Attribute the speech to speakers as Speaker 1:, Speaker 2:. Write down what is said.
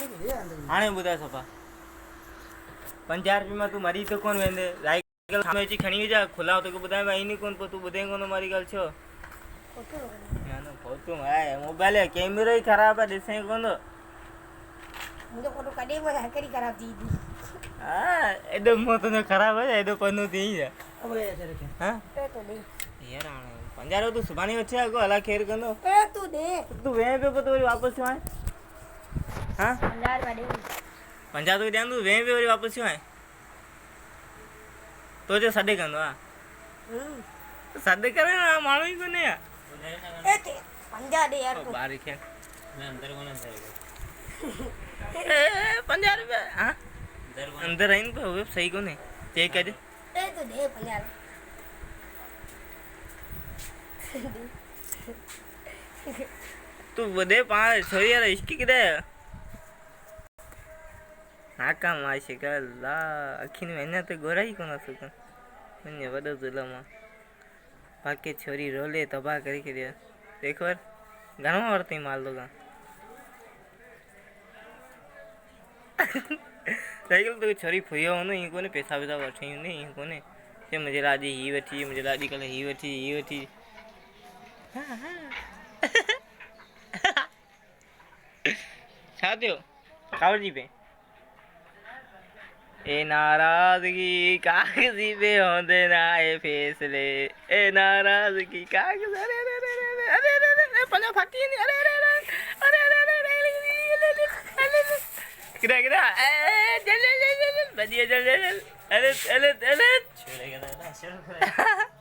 Speaker 1: आने बुधा सफा 50 रुपये में तू मरी तो कौन वेंदे साइकिल सामे ची खणी जा खुला तो को बुधाए भाई नहीं कौन तू बुधे कोन मारी गल छो यानो फोटो है मोबाइल है कैमरा ही खराब है दिसे कोन
Speaker 2: मुझे फोटो कढे वो हैकर ही खराब थी थी
Speaker 1: हां एडो मो तो खराब है एडो पन्नु थी जा
Speaker 2: अब ले ऐसे रखे
Speaker 1: हां
Speaker 2: ए तो दे
Speaker 1: यार आने 50 तू सुबानी अच्छे आगो हला खेर कनो
Speaker 2: ए तू दे
Speaker 1: तू वे पे को तो वापस क्यों आए हां
Speaker 2: 50 वाले
Speaker 1: 50 तो ध्यान तू वे पे वापस क्यों आए तो जो साडे कनो हां साडे करे ना मानो ही कोने यार
Speaker 2: ए ते 50 दे यार तू
Speaker 1: बारी के मैं अंदर कोने जाएगा ए 50 रुपए हां अंदर आइन पे हो सही कोने चेक कर
Speaker 2: ए तो दे 50
Speaker 1: तू बदे पास छोरी यार इसकी किधर है नाका माशिकल्ला अखिन मैंने तो गोरा ही कोना सुकन मैंने बदो जुलमा बाकी छोरी रोले तबाह करी के दिया देखो यार घणो औरतें माल दोगा साइकिल तो छोरी फुयो हो न इको ने पैसा पैसा वठी ने इको ने ये मुझे लादी ही वठी मुझे लादी कल ही वठी हां हां साथियों कावजी पे ए नाराजगी कागजी पे होंदे ना ए फैसले ए नाराजगी कागज अरे अरे अरे अरे अरे अरे पना फटी नहीं अरे अरे अरे अरे अरे अरे किरा किरा ए जल जल जल बदिया जल जल अरे अरे अरे छोड़ेगा ना शुरू कर